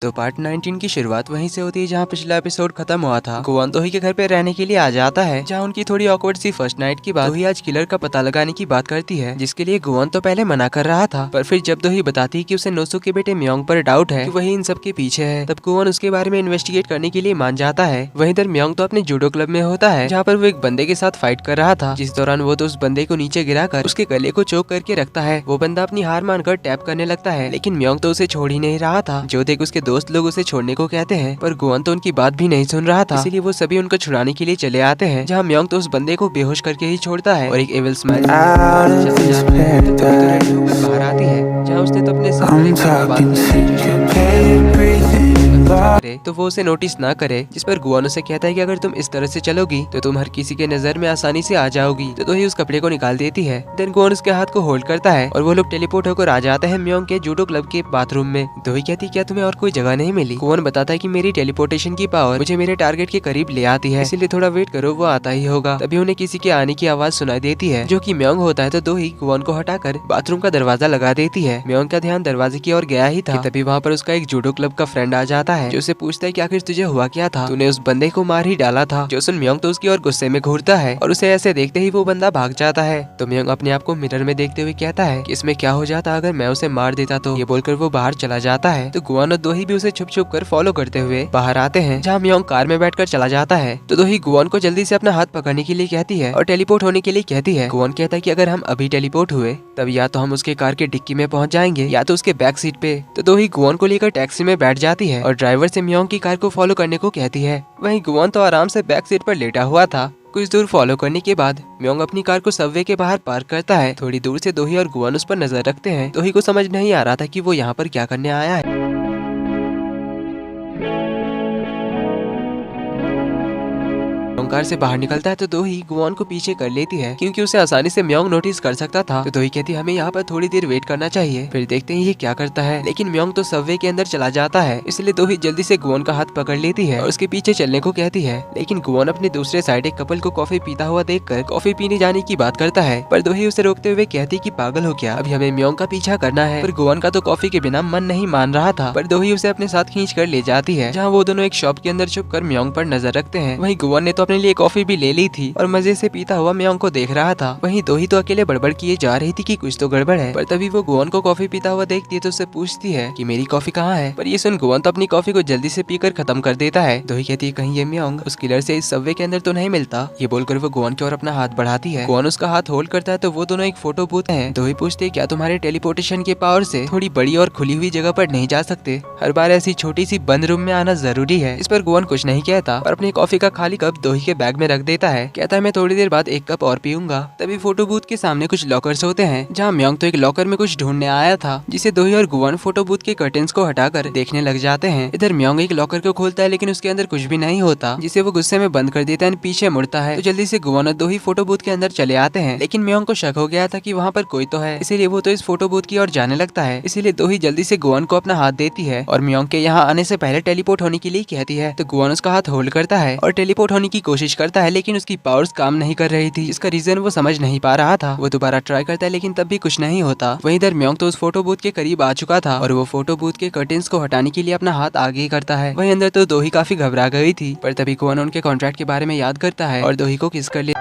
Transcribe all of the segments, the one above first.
तो पार्ट 19 की शुरुआत वहीं से होती है जहां पिछला एपिसोड खत्म हुआ था। गुआन दोही के घर पे रहने के लिए आ जाता है, जहां उनकी थोड़ी ऑकवर्ड सी फर्स्ट नाइट की बात दोही आज किलर का पता लगाने की बात करती है, जिसके लिए गुआन तो पहले मना कर रहा था। पर फिर जब दोही बताती है कि उसे नोसु के बेटे म्योंग पर डाउट है कि वही इन सब के पीछे है, तब गुआन उसके बारे में इन्वेस्टिगेट करने के लिए मान जाता है। वहीं इधर म्योंग तो अपने जूडो क्लब में होता है, जहाँ पर वो एक बंदे के साथ फाइट कर रहा था, जिस दौरान वो तो उस बंदे को नीचे गिराकर उसके गले को चोक करके रखता है। वो बंदा अपनी हार मानकर टैप करने लगता है, लेकिन म्योंग तो उसे छोड़ ही नहीं रहा था। जो देख उसके दोस्त लोग उसे छोड़ने को कहते हैं, पर गुआन तो उनकी बात भी नहीं सुन रहा था, इसीलिए वो सभी उनको छुड़ाने के लिए चले आते हैं, जहाँ म्योंग तो उस बंदे को बेहोश करके ही छोड़ता है और एक एविल स्माइल बाहर आती है, जहाँ उसने तो अपने तो वो उसे नोटिस ना करे, जिस पर गुआन उसे कहता है कि अगर तुम इस तरह से चलोगी तो तुम हर किसी के नजर में आसानी से आ जाओगी। तो दोही उस कपड़े को निकाल देती है। देन गुआन उसके हाथ को होल्ड करता है और वो लोग टेलीपोर्ट होकर आ जाते हैं म्योंग के जूडो क्लब के बाथरूम में। दोही कहती क्या तुम्हें और कोई जगह नहीं मिली? गुआन बताता है कि मेरी टेलीपोर्टेशन की पावर मुझे मेरे टारगेट के करीब ले आती है, इसलिए थोड़ा वेट करो, वो आता ही होगा। तभी उन्हें किसी के आने की आवाज सुनाई देती है, जो कि म्योंग होता है। तो दोही गुआन को हटाकर बाथरूम का दरवाजा लगा देती है। म्योंग का ध्यान दरवाजे की ओर गया ही था, तभी वहाँ पर उसका एक जूडो क्लब का फ्रेंड आ जाता है, जो उसे पूछता है कि आखिर तुझे हुआ क्या था? तूने उस बंदे को मार ही डाला था। जो सुन म्योंग तो उसकी ओर गुस्से में घूरता है और उसे ऐसे देखते ही वो बंदा भाग जाता है। तो म्योंग अपने आप को मिरर में देखते हुए कहता है कि इसमें क्या हो जाता अगर मैं उसे मार देता तो। ये बोलकर वो बाहर चला जाता है। तो गुआन और दोही भी उसे छुप छुप कर फॉलो करते हुए बाहर आते हैं, जहाँ म्योंग कार में बैठकर चला जाता है। तो दोही गुआन को जल्दी से अपना हाथ पकड़ने के लिए कहती है और टेलीपोर्ट होने के लिए कहती है। गुआन कहता है कि अगर हम अभी टेलीपोर्ट हुए तब या तो हम उसके कार के डिक्की में पहुंच जाएंगे या तो उसके बैक सीट पे। तो दोही गुआन को लेकर टैक्सी में बैठ जाती है और ड्राइवर से म्योंग की कार को फॉलो करने को कहती है। वहीं गुआन तो आराम से बैक सीट पर लेटा हुआ था। कुछ दूर फॉलो करने के बाद म्योंग अपनी कार को सबवे के बाहर पार्क करता है। थोड़ी दूर से दोही और गुआन उस पर नजर रखते हैं। दोही को समझ नहीं आ रहा था कि वो यहाँ पर क्या करने आया है। कार से बाहर निकलता है तो दोही गुआन को पीछे कर लेती है, क्योंकि उसे आसानी से म्योंग नोटिस कर सकता था। तो दोही कहती है हमें यहाँ पर थोड़ी देर वेट करना चाहिए, फिर देखते हैं ये क्या करता है। लेकिन म्योंग तो सबवे के अंदर चला जाता है, इसलिए दोही जल्दी से गुआन का हाथ पकड़ लेती है और उसके पीछे चलने को कहती है। लेकिन गुआन अपने दूसरे साइड एक कपल को कॉफी पीता हुआ देखकर कॉफी पीने जाने की बात करता है, पर दोही उसे रोकते हुए कहती है कि पागल हो क्या, अभी हमें म्योंग का पीछा करना है। पर गुआन का तो कॉफी के बिना मन नहीं मान रहा था, पर दोही उसे अपने साथ खींच कर ले जाती है, जहाँ वो दोनों एक शॉप के अंदर छुप कर म्योंग पर नजर रखते हैं। वहीं गुआन ने तो अपने लिए कॉफी भी ले ली थी और मजे से पीता हुआ म्योंग को देख रहा था। वहीं दोही तो अकेले बड़बड़ किए जा रही थी कि कुछ तो गड़बड़ है, पर तभी वो गुआन को कॉफी पीता हुआ देखती है तो उससे पूछती है कि मेरी कॉफी कहाँ है। पर ये सुन गुआन तो अपनी कॉफी को जल्दी से पीकर खत्म कर देता है। दोही कहती है कहीं ये म्योंग उस किलर से इस सबवे के अंदर तो नहीं मिलता। ये बोलकर वो गुआन की ओर अपना हाथ बढ़ाती है। गुआन उसका हाथ होल्ड करता है तो वो दोनों एक फोटो बूथ है। दोही पूछती है क्या तुम्हारे टेलीपोर्टेशन के पावर से थोड़ी बड़ी और खुली हुई जगह पर नहीं जा सकते? हर बार ऐसी छोटी सी बंद रूम में आना जरूरी है। इस पर गुआन कुछ नहीं कहता और अपनी कॉफी का खाली कप दोही के बैग में रख देता है। कहता है मैं थोड़ी देर बाद एक कप और पीऊंगा। तभी फोटो बूथ के सामने कुछ लॉकर्स होते हैं, जहाँ म्योंग तो एक लॉकर में कुछ ढूंढने आया था, जिसे दोही और गुआन फोटो बूथ के कर्टेन्स को हटाकर देखने लग जाते हैं। इधर म्योंग एक लॉकर को खोलता है, लेकिन उसके अंदर कुछ भी नहीं होता, जिसे वो गुस्से में बंद कर देता है, पीछे मुड़ता है। तो जल्दी से गुआन और दोही फोटो बूथ के अंदर चले आते हैं, लेकिन म्योंग को शक हो गया था कि वहाँ पर कोई तो है, इसीलिए वो तो इस फोटो बूथ की ओर जाने लगता है। इसीलिए दोही जल्दी से गुआन को अपना हाथ देती है और म्योंग के यहाँ आने से पहले टेलीपोर्ट होने के लिए कहती है। तो गुआन उसका हाथ होल्ड करता है और टेलीपोर्ट होने की कोशिश करता है, लेकिन उसकी पावर्स काम नहीं कर रही थी, इसका रीजन वो समझ नहीं पा रहा था। वो दोबारा ट्राई करता है, लेकिन तब भी कुछ नहीं होता। वहीं इधर म्योंग तो उस फोटो बूथ के करीब आ चुका था और वो फोटो बूथ के कर्टेन्स को हटाने के लिए अपना हाथ आगे करता है। वहीं अंदर तो दोही काफी घबरा गई थी, पर तभी गुआन उनके कॉन्ट्रैक्ट के बारे में याद करता है और दोही को किस कर ले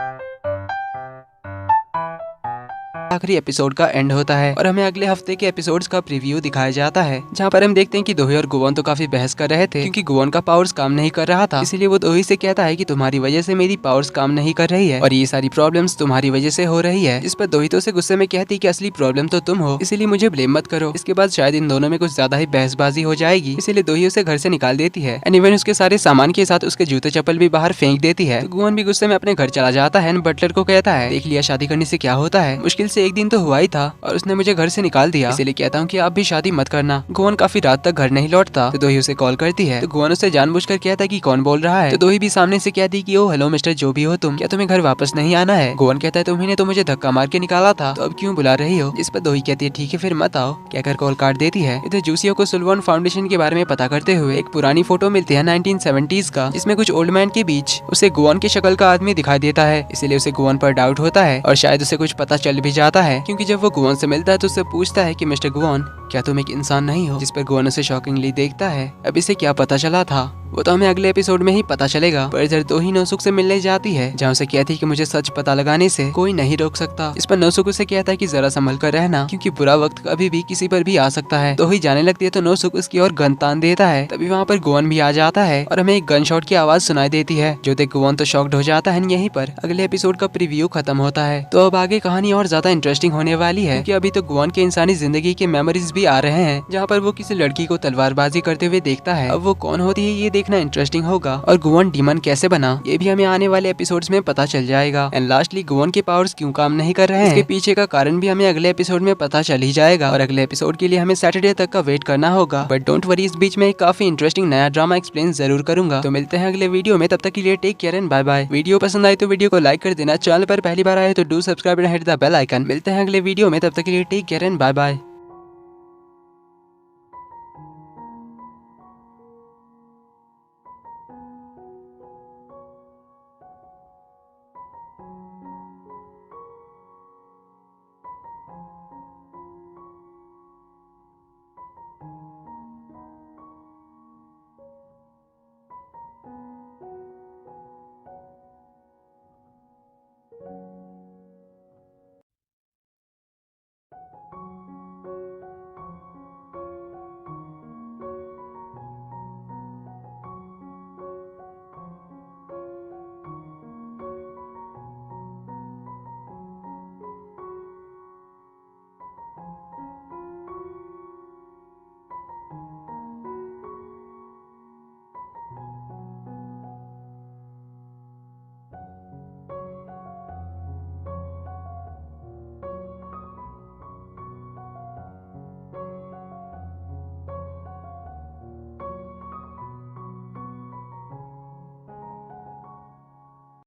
आखिरी एपिसोड का एंड होता है और हमें अगले हफ्ते के एपिसोड्स का प्रीव्यू दिखाया जाता है, जहाँ पर हम देखते हैं कि दोही और गुआन तो काफी बहस कर रहे थे, क्योंकि गुआन का पावर्स काम नहीं कर रहा था। इसीलिए वो दोही से कहता है कि तुम्हारी वजह से मेरी पावर्स काम नहीं कर रही है और ये सारी प्रॉब्लम्स तुम्हारी वजह से हो रही है। जिस पर दोही तो उसे गुस्से में कहती है कि असली प्रॉब्लम तो तुम हो, इसीलिए मुझे ब्लेम मत करो। इसके बाद शायद इन दोनों में कुछ ज्यादा ही बहसबाजी हो जाएगी, इसीलिए दोही उसे घर से निकाल देती है एंड इवन उसके सारे सामान के साथ उसके जूते चप्पल भी बाहर फेंक देती है। तो गुआन भी गुस्से में अपने घर चला जाता है, बटलर को कहता है देख लिया शादी करने से क्या होता है, मुश्किल से एक दिन तो हुआ ही था और उसने मुझे घर से निकाल दिया, इसीलिए कहता हूँ कि आप भी शादी मत करना। गुआन काफी रात तक घर नहीं लौटता, तो दोही उसे कॉल करती है। तो गुआन उसे जानबूझकर कहता है कि कौन बोल रहा है। तो दोही भी सामने से कहती कि ओ हेलो मिस्टर जो भी हो तुम, क्या तुम्हें घर वापस नहीं आना है? गुआन कहता है तुम्ही ने तो मुझे धक्का मार के निकाला था, तो अब क्यों बुला रही हो? इस पर दोही कहती है ठीक है फिर मत आओ, कहकर कॉल काट देती है। इधर जूसियो को सुल्वन फाउंडेशन के बारे में पता करते हुए एक पुरानी फोटो मिलती है 1970s का, जिसमें कुछ ओल्ड मैन के बीच उसे गुआन की शक्ल का आदमी दिखाई देता है, इसीलिए उसे गुआन पर डाउट होता है और शायद उसे कुछ पता चल भी जाता जाता है, क्योंकि जब वो गुआन से मिलता है तो उससे पूछता है कि मिस्टर गुआन, क्या तुम एक इंसान नहीं हो? जिस पर गुआन उसे शॉकिंगली देखता है। अब इसे क्या पता चला था वो तो हमें अगले एपिसोड में ही पता चलेगा। पर इधर दो ही नोसुक से मिलने जाती है, जहाँ उसे कहती है कि मुझे सच पता लगाने से कोई नहीं रोक सकता। इस पर नोसुक उसे कहता है कि जरा संभल कर रहना, क्योंकि बुरा वक्त कभी भी किसी पर भी आ सकता है। दो ही जाने लगती है तो नोसुक उसकी ओर गन तान देता है। तभी वहाँ पर गुआन भी आ जाता है और हमें एक गन शॉट की आवाज सुनाई देती है, जो देख गुआन तो शॉक्ड हो जाता है। यहीं पर अगले एपिसोड का प्रीव्यू खत्म होता है। तो अब आगे कहानी और ज्यादा इंटरेस्टिंग होने वाली है, क्योंकि अभी तो गुआन के इंसानी जिंदगी के मेमोरीज भी आ रहे हैं, जहाँ पर वो किसी लड़की को तलवारबाजी करते हुए देखता है। अब वो कौन होती है ये देखना इंटरेस्टिंग होगा, और गुआन डीमन कैसे बना ये भी हमें आने वाले एपिसोड्स में पता चल जाएगा। एंड लास्टली गुआन के पावर्स क्यों काम नहीं कर रहे हैं, इसके पीछे का कारण भी हमें अगले एपिसोड में पता चल ही जाएगा। और अगले एपिसोड के लिए हमें सैटरडे तक का वेट करना होगा। बट डोंट वरी, इस बीच में एक काफी इंटरेस्टिंग नया ड्रामा एक्सप्लेन जरूर करूंगा। तो मिलते हैं अगले वीडियो में, तब तक के लिए take care and bye bye. Video पसंद आए तो वीडियो को लाइक कर देना, चैनल पर पहली बार आए तो do subscribe and hit the bell icon. मिलते हैं अगले वीडियो में, तब तक के लिए take care and bye bye.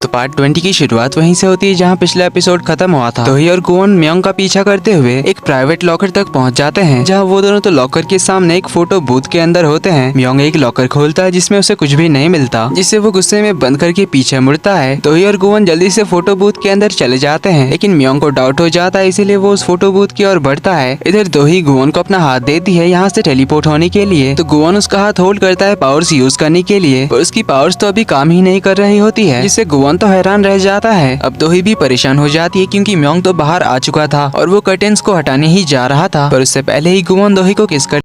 तो पार्ट 20 की शुरुआत वहीं से होती है जहां पिछला एपिसोड खत्म हुआ था। दोही और गुआन म्योंग का पीछा करते हुए एक प्राइवेट लॉकर तक पहुंच जाते हैं, जहां वो दोनों तो लॉकर के सामने एक फोटो बूथ के अंदर होते हैं। म्योंग एक लॉकर खोलता है जिसमें उसे कुछ भी नहीं मिलता, जिससे वो गुस्से में बंद करके पीछे मुड़ता है। दोही और गुआन जल्दी से फोटो बूथ के अंदर चले जाते हैं, लेकिन म्योंग को डाउट हो जाता है, इसीलिए वो उस फोटो बूथ की ओर बढ़ता है। इधर दोही गुआन को अपना हाथ देती है यहाँ से टेलीपोर्ट होने के लिए, तो गुआन उसका हाथ होल्ड करता है पावर्स यूज करने के लिए, पर उसकी पावर्स तो अभी काम ही नहीं कर रही होती है, जिससे गुआन तो हैरान रह जाता है। अब दोही भी परेशान हो जाती है, क्योंकि म्योंग तो बाहर आ चुका था और वो कर्टेन्स को हटाने ही जा रहा था, पर उससे पहले ही गुआन दोही को किस कर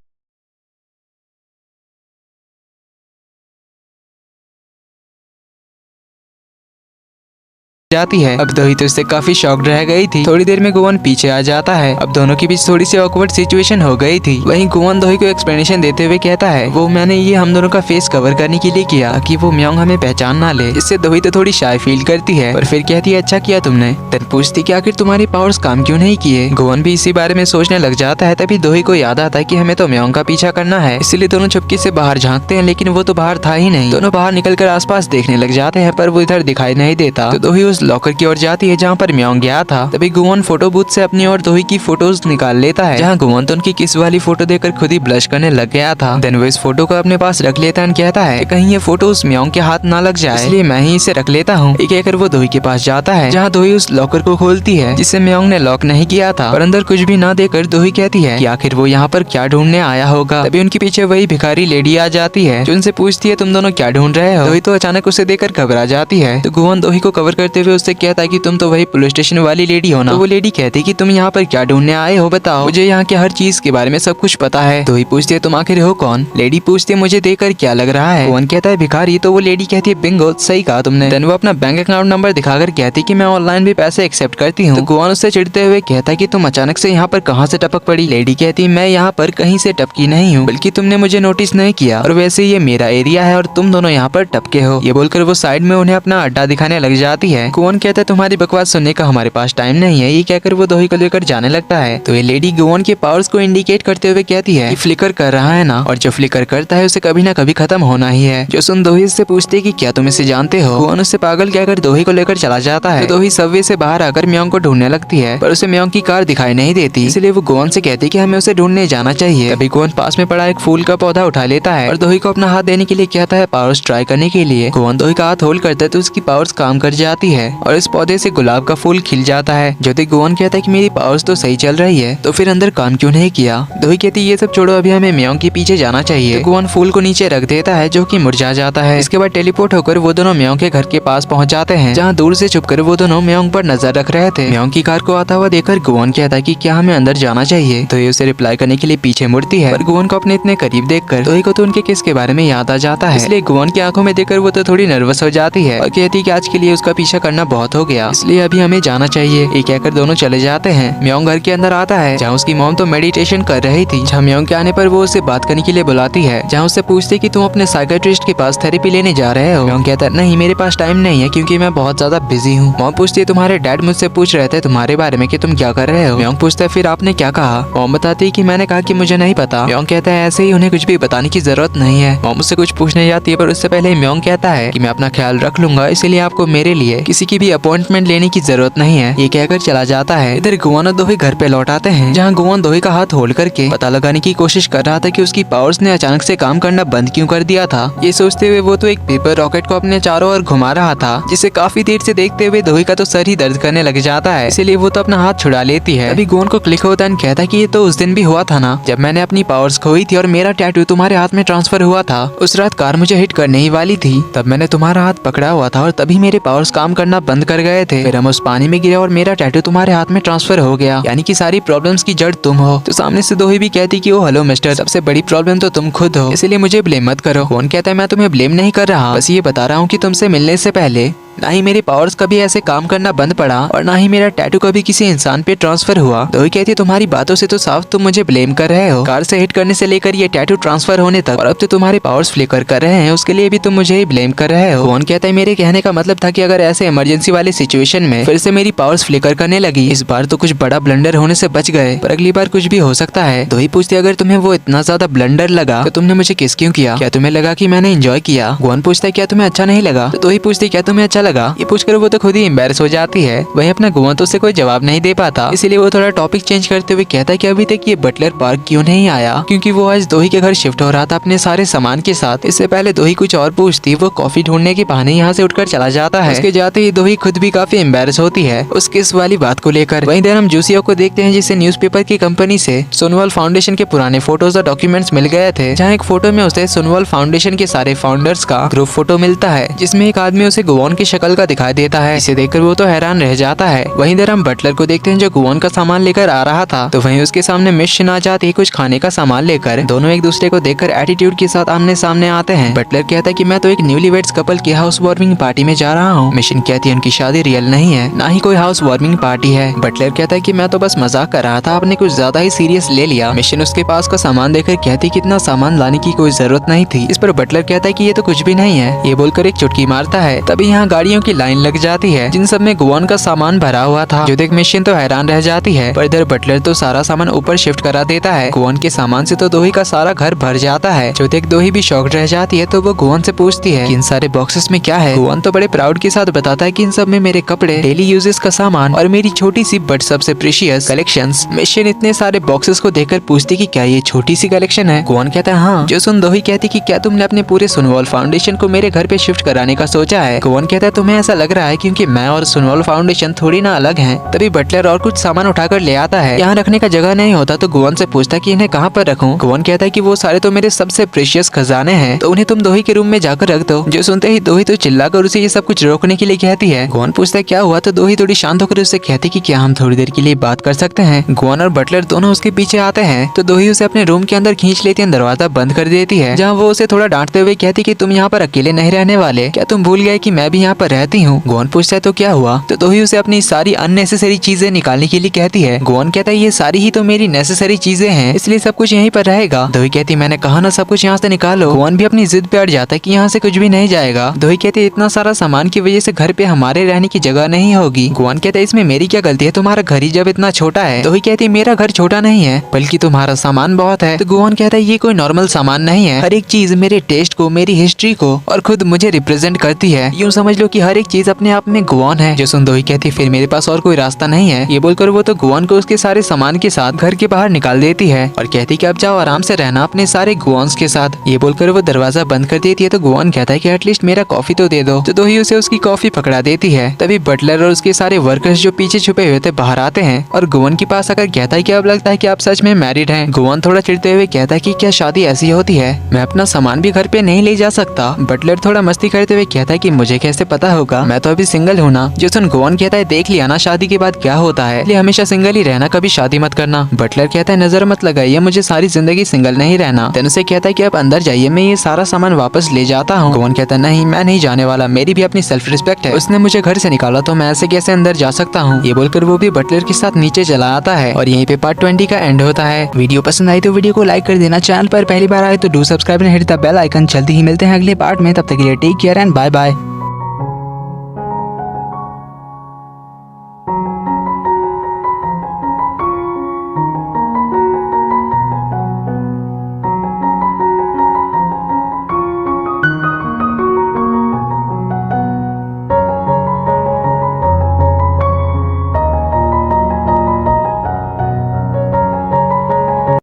जाती है। अब दोही तो इससे काफी शॉक्ड रह गई थी। थोड़ी देर में गुआन पीछे आ जाता है। अब दोनों के बीच थोड़ी सी ऑकवर्ड सिचुएशन हो गई थी। वहीं गुआन दोही को एक्सप्लेनेशन देते हुए कहता है, वो मैंने ये हम दोनों का फेस कवर करने के लिए किया कि वो म्योंग हमें पहचान ना ले। इससे दोही तो थोड़ी शाय फील करती है, और फिर कहती है अच्छा किया तुमने। तब पूछती कि आखिर तुम्हारी पावर्स काम क्यों नहीं किए। गुआन भी इसी बारे में सोचने लग जाता है। तभी दोही को याद आता है कि हमें तो म्योंग का पीछा करना है, इसलिए दोनों चुपके से बाहर झांकते हैं, लेकिन वो तो बाहर था ही नहीं। दोनों बाहर निकलकर आसपास देखने लग जाते हैं, पर वो इधर दिखाई नहीं देता। तो दोही उस लॉकर की ओर जाती है जहाँ पर म्योंग गया था। तभी गुआन फोटो बूथ से अपनी और दोही की फोटोज निकाल लेता है, जहाँ गुआन तो उनकी किस वाली फोटो देखकर खुद ही ब्लश करने लग गया था। देन वो इस फोटो को अपने पास रख लेता है, कहता है कि कहीं ये फोटो उस म्योंग के हाथ ना लग जाए, इसलिए मैं ही इसे रख लेता हूँ। ये कहकर वो दोही के पास जाता है, जहाँ दोही उस लॉकर को खोलती है जिसे म्योंग ने लॉक नहीं किया था, पर अंदर कुछ भी ना देकर दोही कहती है कि आखिर वो यहाँ पर क्या ढूंढने आया होगा। तभी उनके पीछे वही भिखारी लेडी आ जाती है, जो उनसे पूछती है तुम दोनों क्या ढूंढ रहे हो। दोही तो अचानक उसे देखकर घबरा जाती है। तो गुआन दोही को कवर करते हुए उससे कहता है कि तुम तो वही पुलिस स्टेशन वाली लेडी हो ना। तो वो लेडी कहती कि तुम यहाँ पर क्या ढूंढने आए हो, बताओ, मुझे यहाँ के हर चीज के बारे में सब कुछ पता है। दोही पूछती है तुम आखिर हो कौन। लेडी पूछती है मुझे देखकर क्या लग रहा है। गुआन कहता है भिखारी। तो वो लेडी कहती है बिंगो, सही कहा तुमने। देन वो अपना बैंक अकाउंट नंबर दिखाकर कहती कि मैं ऑनलाइन भी पैसे एक्सेप्ट करती हूँ। तो गुआन उससे चिढ़ते हुए कहता है कि तुम अचानक से यहाँ पर कहाँ से टपक पड़ी। लेडी कहती मैं यहाँ पर कहीं से टपकी नहीं हूँ, बल्कि तुमने मुझे नोटिस नहीं किया, और वैसे ये मेरा एरिया है और तुम दोनों यहाँ पर टपके हो। ये बोलकर वो साइड में उन्हें अपना अड्डा दिखाने लग जाती है। गुआन कहता है तुम्हारी बकवास सुनने का हमारे पास टाइम नहीं है। ये कहकर वो दोही को लेकर जाने लगता है। तो ये लेडी गुआन के पावर्स को इंडिकेट करते हुए कहती है कि फ्लिकर कर रहा है ना, और जो फ्लिकर करता है उसे कभी ना कभी खत्म होना ही है। जो सुन दोही से पूछती है कि क्या तुम इसे जानते हो। गुआन उससे पागल कहकर दोही को लेकर चला जाता है। तो दोही सबवे से बाहर आकर म्योंग को ढूंढने लगती है, पर उसे म्योंग की कार दिखाई नहीं देती, इसलिए वो गुआन से कहती है कि हमें उसे ढूंढने जाना चाहिए। तभी गुआन पास में पड़ा एक फूल का पौधा उठा लेता है और दोही को अपना हाथ देने के लिए कहता है पावर्स ट्राई करने के लिए। गुआन दोही का हाथ होल्ड करता है तो उसकी पावर्स काम कर जाती है। है और इस पौधे से गुलाब का फूल खिल जाता है। जो देख गुआन कहता है कि मेरी पावर्स तो सही चल रही है, तो फिर अंदर काम क्यों नहीं किया। दोही कहती ये सब छोड़ो, अभी हमें म्योंग के पीछे जाना चाहिए। तो गुआन फूल को नीचे रख देता है जो कि मुरझा जाता है। इसके बाद टेलीपोर्ट होकर वो दोनों म्योंग के घर के पास पहुंच जाते हैं, जहाँ दूर से छुपकर वो दोनों म्योंग पर नजर रख रहे थे। म्योंग की कार को आता हुआ देखकर गुआन कहता है कि क्या हमें अंदर जाना चाहिए। तो ये उसे रिप्लाई करने के लिए पीछे मुड़ती है, पर गुआन को अपने इतने करीब देखकर दोही को तो उनके किस के बारे में याद आ जाता है। इसलिए गुआन की आंखों में देखकर वो तो थोड़ी नर्वस हो जाती है और कहती है कि आज के लिए उसका पीछा करना बहुत हो गया, इसलिए अभी हमें जाना चाहिए। ये कहकर दोनों चले जाते हैं। म्योंग घर के अंदर आता है, जहाँ उसकी मॉम तो मेडिटेशन कर रही थी। जहाँ म्योंग के आने पर वो उसे बात करने के लिए बुलाती है, जहाँ उससे पूछती कि तुम अपने साइकियाट्रिस्ट के पास थेरेपी लेने जा रहे हो। म्योंग कहता है नहीं, मेरे पास टाइम नहीं है क्योंकि मैं बहुत ज्यादा बिजी हूँ। मॉम पूछती है तुम्हारे डैड मुझसे पूछ रहे थे तुम्हारे बारे में कि तुम क्या कर रहे हो। म्योंग पूछता है फिर आपने क्या कहा। मॉम बताती है कि मैंने कहा कि मुझे नहीं पता। म्योंग कहता है ऐसे ही उन्हें कुछ भी बताने की जरूरत नहीं है। मॉम उससे कुछ पूछने जाती है, पर उससे पहले म्योंग कहता है कि मैं अपना ख्याल रख लूंगा, इसीलिए आपको मेरे लिए किसी की भी अपॉइंटमेंट लेने की जरूरत नहीं है। ये कहकर चला जाता है। इधर गुआन और दोही घर पे लौट आते हैं, जहाँ गुआन दोही का हाथ होल्ड करके पता लगाने की कोशिश कर रहा था कि उसकी पावर्स ने अचानक से काम करना बंद क्यों कर दिया था। ये सोचते हुए वो तो एक पेपर रॉकेट को अपने चारों ओर घुमा रहा था, जिसे काफी देर से देखते हुए दोही का तो सर ही दर्द करने लग जाता है। इसीलिए वो तो अपना हाथ छुड़ा लेती है। अभी गुआन को क्लिक होता है, कहता है कि ये तो उस दिन भी हुआ था ना, जब मैंने अपनी पावर्स खोई थी और मेरा टैटू तुम्हारे हाथ में ट्रांसफर हुआ था। उस रात कार मुझे हिट करने ही वाली थी, तब मैंने तुम्हारा हाथ पकड़ा हुआ था और तभी मेरे पावर्स काम करना बंद कर गए थे। फिर हम उस पानी में गिरे और मेरा टैटू तुम्हारे हाथ में ट्रांसफर हो गया, यानी कि सारी प्रॉब्लम्स की जड़ तुम हो। तो सामने से दोही भी कहती कि ओ हेलो मिस्टर, सबसे बड़ी प्रॉब्लम तो तुम खुद हो, इसलिए मुझे ब्लेम मत करो। कौन कहता है मैं तुम्हें ब्लेम नहीं कर रहा, बस ये बता रहा हूँ कि तुमसे मिलने से पहले ना ही मेरे पावर्स कभी ऐसे काम करना बंद पड़ा और ना ही मेरा टैटू कभी किसी इंसान पे ट्रांसफर हुआ। दोही कहती है तुम्हारी बातों से तो साफ तुम मुझे ब्लेम कर रहे हो, कार से हिट करने से लेकर ये टैटू ट्रांसफर होने तक, और अब तो तुम्हारे पावर्स फ्लिकर कर रहे हैं, उसके लिए भी तुम मुझे ही ब्लेम कर रहे हो। कौन कहता है मेरे कहने का मतलब था कि अगर ऐसे इमरजेंसी वाले सिचुएशन में फिर से मेरी पावर्स फ्लिकर करने लगी, इस बार तो कुछ बड़ा ब्लंडर होने से बच गए, पर अगली बार कुछ भी हो सकता है। दोही पूछती अगर तुम्हें वो इतना ज्यादा ब्लंडर लगा तो तुमने मुझे किस क्यों किया, क्या तुम्हें लगा कि मैंने एंजॉय किया। गोन पूछता है क्या तुम्हें अच्छा नहीं लगा, तो दोही पूछती क्या तुम्हें अच्छा लगा। ये पूछकर वो तो खुद ही एम्बैरस हो जाती है। वहीं अपना गुआन तो उससे कोई जवाब नहीं दे पाता, इसीलिए वो थोड़ा टॉपिक चेंज करते हुए कहता है कि अभी तक ये बटलर पार्क क्यों नहीं आया, क्योंकि वो आज दोही के घर शिफ्ट हो रहा था अपने सारे सामान के साथ। इससे पहले दोही कुछ और पूछती, वो कॉफी ढूंढने के बहाने यहाँ से उठकर चला जाता है। उसके जाते ही दोही खुद भी काफी एम्बैरस होती है उस किस वाली बात को लेकर। वहीं देर हम जूसियो को देखते हैं, जिसे न्यूज़पेपर की कंपनी से सोनोवाल फाउंडेशन के पुराने फोटोज और डॉक्यूमेंट्स मिल गए थे, जहाँ एक फोटो में उसे सोनोवाल फाउंडेशन के सारे फाउंडर्स का ग्रुप फोटो मिलता है, जिसमें एक आदमी उसे गुआन की शक्ल का दिखाई देता है। इसे देखकर वो तो हैरान रह जाता है। वहीं देर हम बटलर को देखते हैं जो गुआन का सामान लेकर आ रहा था, तो वहीं उसके सामने मिस शिन आ जाती है कुछ खाने का सामान लेकर। दोनों एक दूसरे को देखकर एटीट्यूड के साथ आमने सामने आते हैं। बटलर कहता है कि मैं तो एक न्यूली वेड्स कपल की हाउस वार्मिंग पार्टी में जा रहा हूँ। मिशन कहती है उनकी शादी रियल नहीं है, ना ही कोई हाउस वार्मिंग पार्टी है। बटलर कहता है कि मैं तो बस मजाक कर रहा था, आपने कुछ ज्यादा ही सीरियस ले लिया। मिशन उसके पास का सामान देखकर कहती कि इतना सामान लाने की कोई जरूरत नहीं थी। इस पर बटलर कहता है कि ये तो कुछ भी नहीं है। ये बोलकर एक चुटकी मारता है। तभी यहाँ गाड़ियों की लाइन लग जाती है, जिन सब में गुआन का सामान भरा हुआ था। जो देख मिशन तो हैरान रह जाती है, पर इधर बटलर तो सारा सामान ऊपर शिफ्ट करा देता है। गुआन के सामान से तो दोही का सारा घर भर जाता है। जो देख दोही भी शॉक्ड रह जाती है, तो वो गुआन से पूछती है कि इन सारे बॉक्सेस में क्या है। गुआन तो बड़े प्राउड के साथ बताता है कि इन सब में मेरे कपड़े, डेली यूजेस का सामान और मेरी छोटी सी बट सबसे प्रीशियस कलेक्शंस। मिशन इतने सारे बॉक्सेस को देखकर पूछती कि क्या ये छोटी सी कलेक्शन है। गुआन कहता है हाँ। जो सुन दोही कहती कि क्या तुमने अपने पूरे सोनोवाल फाउंडेशन को मेरे घर पे शिफ्ट कराने का सोचा है। गुआन कहता है तुम्हें ऐसा लग रहा है क्योंकि मैं और सोनोवाल फाउंडेशन थोड़ी ना अलग हैं। तभी बटलर और कुछ सामान उठाकर ले आता है। यहाँ रखने का जगह नहीं होता, तो गुआन से पूछता कि इन्हें कहाँ पर रखूं। गुआन कहता है कि वो सारे तो मेरे सबसे प्रीशियस खजाने हैं, तो उन्हें तुम दोही के रूम में जाकर रख दो। जो सुनते ही दोही तो चिल्लाकर उसे ये सब कुछ रोकने के लिए कहती है। गुआन पूछता है क्या हुआ, तो दोही थोड़ी शांत होकर उससे कहती कि क्या हम थोड़ी देर के लिए बात कर सकते हैं। गुआन और बटलर दोनों उसके पीछे आते हैं, तो दोही उसे अपने रूम के अंदर खींच लेती है, दरवाजा बंद कर देती है। जहाँ वो उसे थोड़ा डांटते हुए कहती कि तुम यहाँ पर अकेले नहीं रहने वाले, क्या तुम भूल गए कि मैं भी यहाँ पर रहती हूँ। गुआन पूछता है तो क्या हुआ, तो दोही उसे अपनी सारी अननेसेसरी चीजें निकालने के लिए कहती है। गुआन कहता है ये सारी ही तो मेरी नेसेसरी चीजें हैं, इसलिए सब कुछ यहीं पर रहेगा। दोही कहती मैंने कहा ना सब कुछ यहाँ से निकालो। गुआन भी अपनी जिद पे अड़ जाता है कि यहाँ से कुछ भी नहीं जाएगा। दोही कहती है इतना सारा सामान की वजह से घर पे हमारे रहने की जगह नहीं होगी। गुआन कहता है इसमें मेरी क्या गलती है, तुम्हारा घर ही जब इतना छोटा है। दोही कहती है मेरा घर छोटा नहीं है, बल्कि तुम्हारा सामान बहुत है। तो गुआन कहता है ये कोई नॉर्मल सामान नहीं है, हर एक चीज मेरे टेस्ट को, मेरी हिस्ट्री को और खुद मुझे रिप्रेजेंट करती है। यूँ समझ लो क्योंकि हर एक चीज अपने आप में गुआन है। जो सुन दोही कहती फिर मेरे पास और कोई रास्ता नहीं है। ये बोलकर वो तो गुआन को उसके सारे सामान के साथ घर के बाहर निकाल देती है और कहती कि अब जाओ आराम से रहना अपने सारे गुआन्स के साथ। ये बोलकर वो दरवाजा बंद कर देती है तो गुआन कहता है कि एटलीस्ट मेरा कॉफी तो दे दो। तो दोही उसे उसकी कॉफी पकड़ा देती है। तभी बटलर और उसके सारे वर्कर्स जो पीछे छुपे हुए थे बाहर आते हैं और गुआन के पास आकर कहता है कि अब लगता है कि आप सच में मैरिड हैं। गुआन थोड़ा चिढ़ते हुए कहता है कि क्या शादी ऐसी होती है, मैं अपना सामान भी घर पे नहीं ले जा सकता। बटलर थोड़ा मस्ती करते हुए कहता है कि मुझे कैसे पता होगा, मैं तो अभी सिंगल हूँ ना। जो सुन गुआन कहता है देख लिया ना शादी के बाद क्या होता है, इसलिए हमेशा सिंगल ही रहना, कभी शादी मत करना। बटलर कहता है नजर मत लगाइए, मुझे सारी जिंदगी सिंगल नहीं रहना। तेन से कहता है कि आप अंदर जाइए, मैं ये सारा सामान वापस ले जाता हूँ। गुआन कहता है नहीं मैं नहीं जाने वाला, मेरी भी अपनी सेल्फ रिस्पेक्ट है, उसने मुझे घर से निकाला तो मैं ऐसे कैसे अंदर जा सकता हूँ। ये बोलकर वो भी बटलर के साथ नीचे चला आता है और यहीं पे पार्ट 20 का एंड होता है। वीडियो पसंद आई तो वीडियो को लाइक कर देना, चैनल पर पहली बार आए तो do subscribe and hit the bell icon. जल्दी ही मिलते हैं अगले पार्ट में, तब तक के लिए take care and bye bye.